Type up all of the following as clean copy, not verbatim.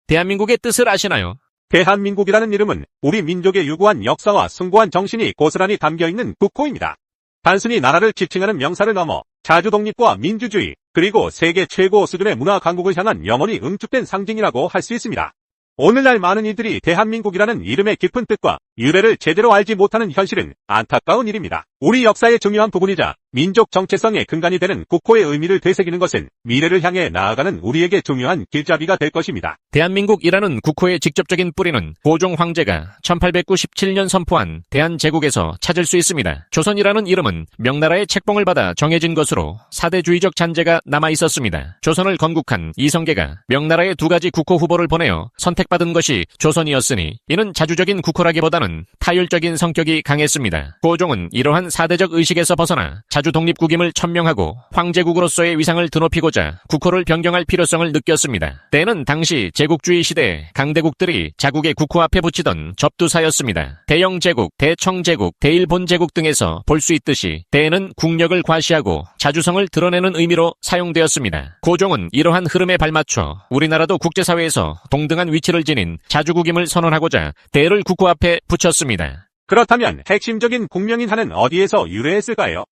대한민국의 뜻을 아시나요? 대한민국이라는 이름은 우리 민족의 유구한 역사와 숭고한 정신이 고스란히 담겨있는 국호입니다. 단순히 나라를 지칭하는 명사를 넘어 자주 독립과 민주주의, 그리고 세계 최고 수준의 문화 강국을 향한 영원히 응축된 상징이라고 할 수 있습니다. 오늘날 많은 이들이 대한민국이라는 이름의 깊은 뜻과 유래를 제대로 알지 못하는 현실은 안타까운 일입니다. 우리 역사의 중요한 부분이자 민족 정체성의 근간이 되는 국호의 의미를 되새기는 것은 미래를 향해 나아가는 우리에게 중요한 길잡이가 될 것입니다. 대한민국이라는 국호의 직접적인 뿌리는 고종 황제가 1897년 선포한 대한제국에서 찾을 수 있습니다. 조선이라는 이름은 명나라의 책봉을 받아 정해진 것으로 사대주의적 잔재가 남아있었습니다. 조선을 건국한 이성계가 명나라의 두 가지 국호 후보를 보내어 선택받은 것이 조선이었으니 이는 자주적인 국호라기보다는 타율적인 성격이 강했습니다. 고종은 이러한 사대적 의식에서 벗어나 자주 독립국임을 천명하고 황제국으로서의 위상을 드높이고자 국호를 변경할 필요성을 느꼈습니다. 때는 당시 제국주의 시대 강대국들이 자국의 국호 앞에 붙이던 접두사였습니다. 대영제국, 대청제국, 대일본제국 등에서 볼 수 있듯이 대에는 국력을 과시하고 자주성을 드러내는 의미로 사용되었습니다. 고종은 이러한 흐름에 발맞춰 우리나라도 국제사회에서 동등한 위치를 지닌 자주국임을 선언하고자 대를 국호 앞에 붙였습니다. 그렇다면 핵심적인 국명인 한은 어디에서 유래했을까요?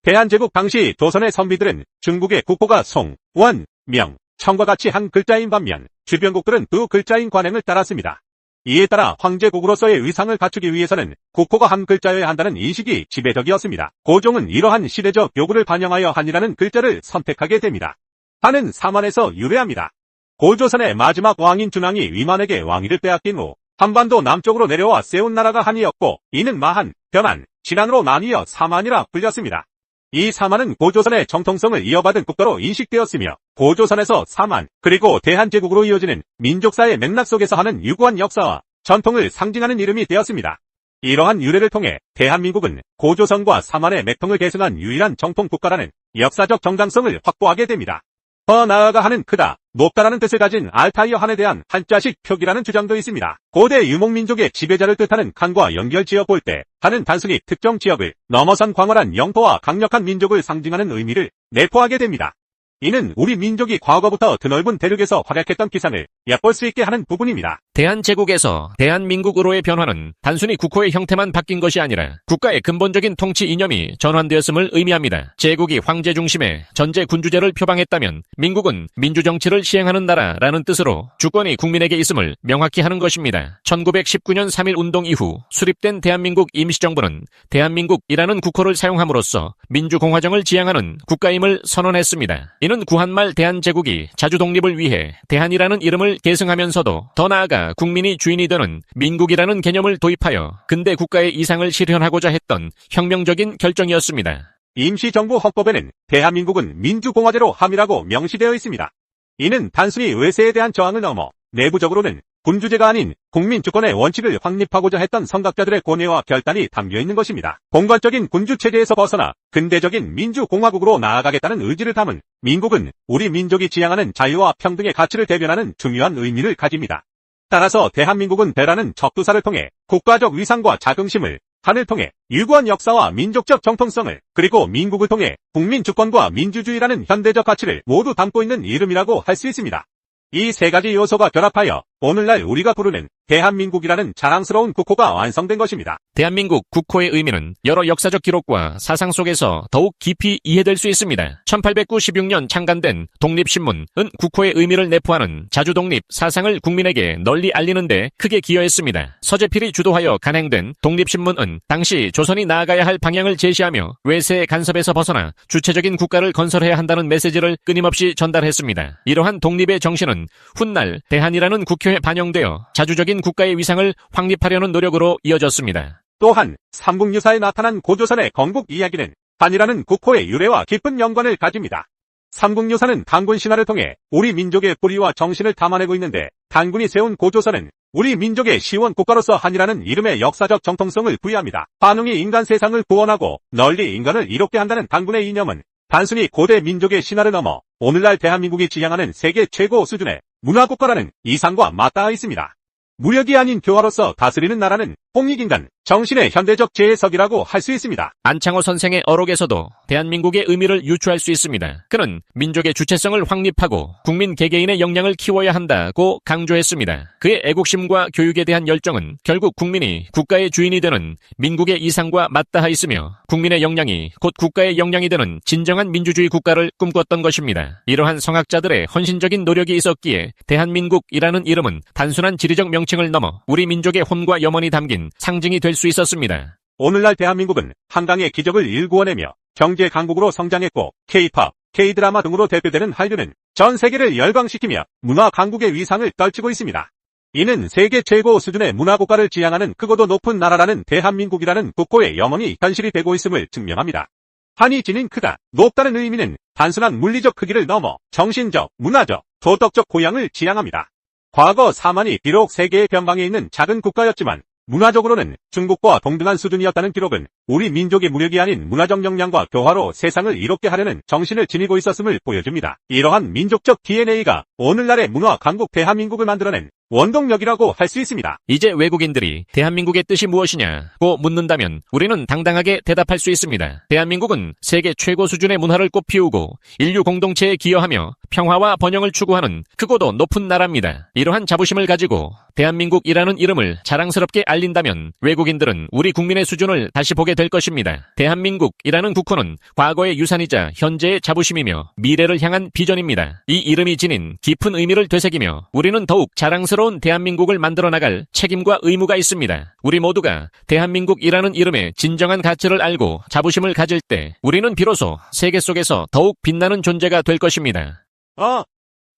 대한제국 당시 조선의 선비들은 중국의 국호가 송, 원, 명, 청과 같이 한 글자인 반면 주변국들은 두 글자인 관행을 따랐습니다. 이에 따라 황제국으로서의 위상을 갖추기 위해서는 국호가 한 글자여야 한다는 인식이 지배적이었습니다. 고종은 이러한 시대적 요구를 반영하여 한이라는 글자를 선택하게 됩니다. 한은 사만에서 유래합니다. 고조선의 마지막 왕인 준왕이 위만에게 왕위를 빼앗긴 후 한반도 남쪽으로 내려와 세운 나라가 한이었고, 이는 마한, 변한, 진한으로 나뉘어 사만이라 불렸습니다. 이 사만은 고조선의 정통성을 이어받은 국가로 인식되었으며 고조선에서 사만, 그리고 대한제국으로 이어지는 민족사의 맥락 속에서 하는 유구한 역사와 전통을 상징하는 이름이 되었습니다. 이러한 유래를 통해 대한민국은 고조선과 사만의 맥통을 계승한 유일한 정통 국가라는 역사적 정당성을 확보하게 됩니다. 더 나아가 한은 크다, 높다라는 뜻을 가진 알타이어 한에 대한 한자식 표기라는 주장도 있습니다. 고대 유목민족의 지배자를 뜻하는 칸과 연결지어 볼 때 한은 단순히 특정 지역을 넘어선 광활한 영토와 강력한 민족을 상징하는 의미를 내포하게 됩니다. 이는 우리 민족이 과거부터 드넓은 대륙에서 활약했던 기상을 엿볼 수 있게 하는 부분입니다. 대한제국에서 대한민국으로의 변화는 단순히 국호의 형태만 바뀐 것이 아니라 국가의 근본적인 통치 이념이 전환되었음을 의미합니다. 제국이 황제 중심의 전제 군주제를 표방했다면 민국은 민주정치를 시행하는 나라라는 뜻으로 주권이 국민에게 있음을 명확히 하는 것입니다. 1919년 3.1 운동 이후 수립된 대한민국 임시정부는 대한민국이라는 국호를 사용함으로써 민주공화정을 지향하는 국가임을 선언했습니다. 이는 구한말 대한제국이 자주독립을 위해 대한이라는 이름을 계승하면서도 더 나아가 국민이 주인이 되는 민국이라는 개념을 도입하여 근대 국가의 이상을 실현하고자 했던 혁명적인 결정이었습니다. 임시정부 헌법에는 대한민국은 민주공화제로 함이라고 명시되어 있습니다. 이는 단순히 외세에 대한 저항을 넘어 내부적으로는 군주제가 아닌 국민주권의 원칙을 확립하고자 했던 선각자들의 고뇌와 결단이 담겨있는 것입니다. 공관적인 군주체제에서 벗어나 근대적인 민주공화국으로 나아가겠다는 의지를 담은 민국은 우리 민족이 지향하는 자유와 평등의 가치를 대변하는 중요한 의미를 가집니다. 따라서 대한민국은 대라는 적두사를 통해 국가적 위상과 자긍심을, 한을 통해 유구한 역사와 민족적 정통성을, 그리고 민국을 통해 국민주권과 민주주의라는 현대적 가치를 모두 담고 있는 이름이라고 할 수 있습니다. 이 세 가지 요소가 결합하여 오늘날 우리가 부르는 대한민국이라는 자랑스러운 국호가 완성된 것입니다. 대한민국 국호의 의미는 여러 역사적 기록과 사상 속에서 더욱 깊이 이해될 수 있습니다. 1896년 창간된 독립신문은 국호의 의미를 내포하는 자주독립 사상을 국민에게 널리 알리는 데 크게 기여했습니다. 서재필이 주도하여 간행된 독립신문은 당시 조선이 나아가야 할 방향을 제시하며 외세의 간섭에서 벗어나 주체적인 국가를 건설해야 한다는 메시지를 끊임없이 전달했습니다. 이러한 독립의 정신은 훗날 대한이라는 국호에 반영되어 자주적인 국가의 위상을 확립하려는 노력으로 이어졌습니다. 또한 삼국유사에 나타난 고조선의 건국 이야기는 한이라는 국호의 유래와 깊은 연관을 가집니다. 삼국유사는 단군 신화를 통해 우리 민족의 뿌리와 정신을 담아내고 있는데, 단군이 세운 고조선은 우리 민족의 시원 국가로서 한이라는 이름의 역사적 정통성을 부여합니다. 한웅이 인간 세상을 구원하고 널리 인간을 이롭게 한다는 단군의 이념은 단순히 고대 민족의 신화를 넘어 오늘날 대한민국이 지향하는 세계 최고 수준의 문화국가라는 이상과 맞닿아 있습니다. 무력이 아닌 교화로서 다스리는 나라는 홍익인간, 정신의 현대적 재해석이라고 할 수 있습니다. 안창호 선생의 어록에서도 대한민국의 의미를 유추할 수 있습니다. 그는 민족의 주체성을 확립하고 국민 개개인의 역량을 키워야 한다고 강조했습니다. 그의 애국심과 교육에 대한 열정은 결국 국민이 국가의 주인이 되는 민국의 이상과 맞닿아 있으며 국민의 역량이 곧 국가의 역량이 되는 진정한 민주주의 국가를 꿈꿨던 것입니다. 이러한 성학자들의 헌신적인 노력이 있었기에 대한민국이라는 이름은 단순한 지리적 명칭을 넘어 우리 민족의 혼과 염원이 담긴 상징이 될 수 있었습니다. 오늘날 대한민국은 한강의 기적을 일구어내며 경제 강국으로 성장했고 K-팝, K-드라마 등으로 대표되는 한류는 전 세계를 열광시키며 문화 강국의 위상을 떨치고 있습니다. 이는 세계 최고 수준의 문화국가를 지향하는 크고도 높은 나라라는 대한민국이라는 국호의 염원이 현실이 되고 있음을 증명합니다. 한이 지닌 크다, 높다는 의미는 단순한 물리적 크기를 넘어 정신적, 문화적, 도덕적 고향을 지향합니다. 과거 사만이 비록 세계의 변방에 있는 작은 국가였지만 문화적으로는 중국과 동등한 수준이었다는 기록은 우리 민족의 무력이 아닌 문화적 역량과 교화로 세상을 이롭게 하려는 정신을 지니고 있었음을 보여줍니다. 이러한 민족적 DNA가 오늘날의 문화 강국 대한민국을 만들어낸 원동력이라고 할 수 있습니다. 이제 외국인들이 대한민국의 뜻이 무엇이냐고 묻는다면 우리는 당당하게 대답할 수 있습니다. 대한민국은 세계 최고 수준의 문화를 꽃피우고 인류 공동체에 기여하며 평화와 번영을 추구하는 크고도 높은 나라입니다. 이러한 자부심을 가지고 대한민국이라는 이름을 자랑스럽게 알린다면 외국인들은 우리 국민의 수준을 다시 보게 될 것입니다. 대한민국이라는 국호는 과거의 유산이자 현재의 자부심이며 미래를 향한 비전입니다. 이 이름이 지닌 깊은 의미를 되새기며 우리는 더욱 자랑스러운 대한민국을 만들어 나갈 책임과 의무가 있습니다. 우리 모두가 대한민국이라는 이름의 진정한 가치를 알고 자부심을 가질 때 우리는 비로소 세계 속에서 더욱 빛나는 존재가 될 것입니다.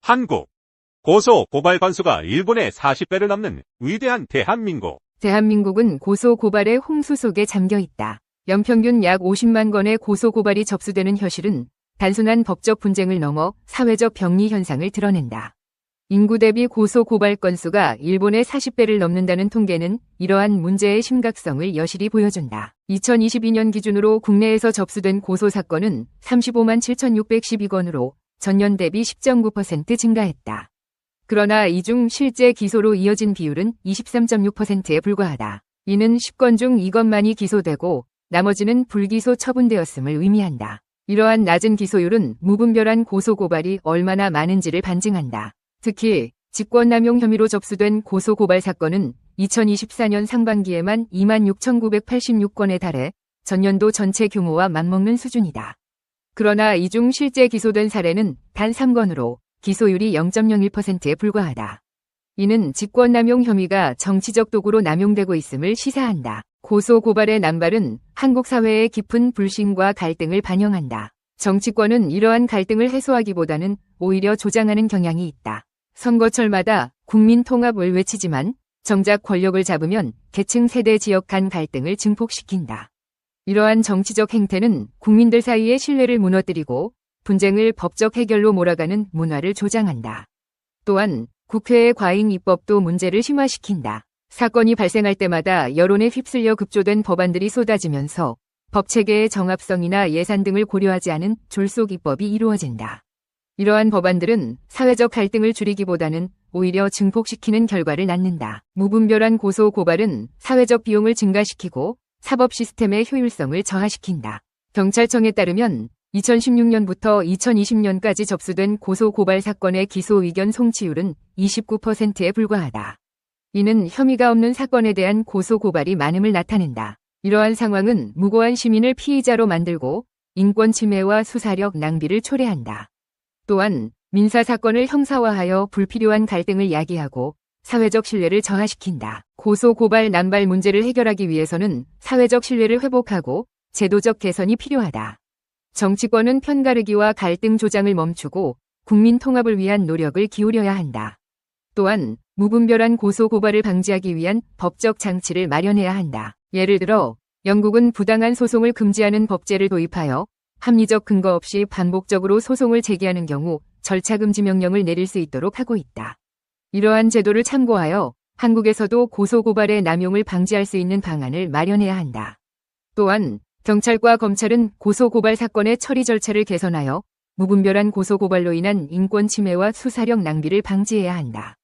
한국. 고소 고발 건수가 일본의 40배를 넘는 위대한 대한민국. 대한민국은 고소 고발의 홍수 속에 잠겨 있다. 연평균 약 50만 건의 고소 고발이 접수되는 현실은 단순한 법적 분쟁을 넘어 사회적 병리 현상을 드러낸다. 인구 대비 고소 고발 건수가 일본의 40배를 넘는다는 통계는 이러한 문제의 심각성을 여실히 보여준다. 2022년 기준으로 국내에서 접수된 고소 사건은 35만 7,612건으로 전년 대비 10.9% 증가했다. 그러나 이 중 실제 기소로 이어진 비율은 23.6%에 불과하다. 이는 10건 중 2건만이 기소되고 나머지는 불기소 처분되었음을 의미한다. 이러한 낮은 기소율은 무분별한 고소고발이 얼마나 많은지를 반증한다. 특히 직권남용 혐의로 접수된 고소고발 사건은 2024년 상반기에만 26,986건에 달해 전년도 전체 규모와 맞먹는 수준이다. 그러나 이 중 실제 기소된 사례는 단 3건으로 기소율이 0.01%에 불과하다. 이는 직권남용 혐의가 정치적 도구로 남용되고 있음을 시사한다. 고소고발의 남발은 한국 사회의 깊은 불신과 갈등을 반영한다. 정치권은 이러한 갈등을 해소하기보다는 오히려 조장하는 경향이 있다. 선거철마다 국민 통합을 외치지만 정작 권력을 잡으면 계층 세대 지역 간 갈등을 증폭시킨다. 이러한 정치적 행태는 국민들 사이의 신뢰를 무너뜨리고 분쟁을 법적 해결로 몰아가는 문화를 조장한다. 또한 국회의 과잉 입법도 문제를 심화시킨다. 사건이 발생할 때마다 여론에 휩쓸려 급조된 법안들이 쏟아지면서 법체계의 정합성이나 예산 등을 고려하지 않은 졸속 입법이 이루어진다. 이러한 법안들은 사회적 갈등을 줄이기보다는 오히려 증폭시키는 결과를 낳는다. 무분별한 고소 고발은 사회적 비용을 증가시키고 사법 시스템의 효율성을 저하시킨다. 경찰청에 따르면 2016년부터 2020년까지 접수된 고소 고발 사건의 기소 의견 송치율은 29%에 불과하다. 이는 혐의가 없는 사건에 대한 고소 고발이 많음을 나타낸다. 이러한 상황은 무고한 시민을 피의자로 만들고 인권 침해와 수사력 낭비를 초래한다. 또한 민사 사건을 형사화하여 불필요한 갈등을 야기하고 사회적 신뢰를 저하시킨다. 고소 고발 남발 문제를 해결하기 위해서는 사회적 신뢰를 회복하고 제도적 개선이 필요하다. 정치권은 편가르기와 갈등 조장을 멈추고 국민 통합을 위한 노력을 기울여야 한다. 또한 무분별한 고소 고발을 방지하기 위한 법적 장치를 마련해야 한다. 예를 들어 영국은 부당한 소송을 금지하는 법제를 도입하여 합리적 근거 없이 반복적으로 소송을 제기하는 경우 절차 금지 명령을 내릴 수 있도록 하고 있다. 이러한 제도를 참고하여 한국에서도 고소 고발의 남용을 방지할 수 있는 방안을 마련해야 한다. 또한 경찰과 검찰은 고소고발 사건의 처리 절차를 개선하여 무분별한 고소고발로 인한 인권 침해와 수사력 낭비를 방지해야 한다.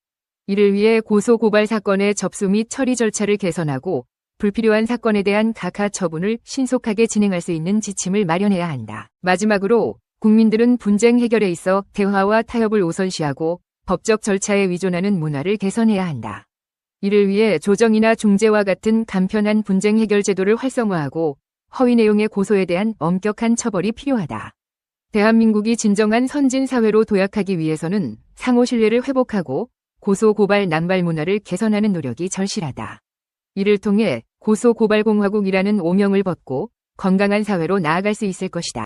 이를 위해 고소고발 사건의 접수 및 처리 절차를 개선하고 불필요한 사건에 대한 각하 처분을 신속하게 진행할 수 있는 지침을 마련해야 한다. 마지막으로 국민들은 분쟁 해결에 있어 대화와 타협을 우선시하고 법적 절차에 의존하는 문화를 개선해야 한다. 이를 위해 조정이나 중재와 같은 간편한 분쟁 해결 제도를 활성화하고 허위 내용의 고소에 대한 엄격한 처벌이 필요하다. 대한민국이 진정한 선진 사회로 도약하기 위해서는 상호 신뢰를 회복하고 고소고발 남발 문화를 개선하는 노력이 절실하다. 이를 통해 고소고발공화국이라는 오명을 벗고 건강한 사회로 나아갈 수 있을 것이다.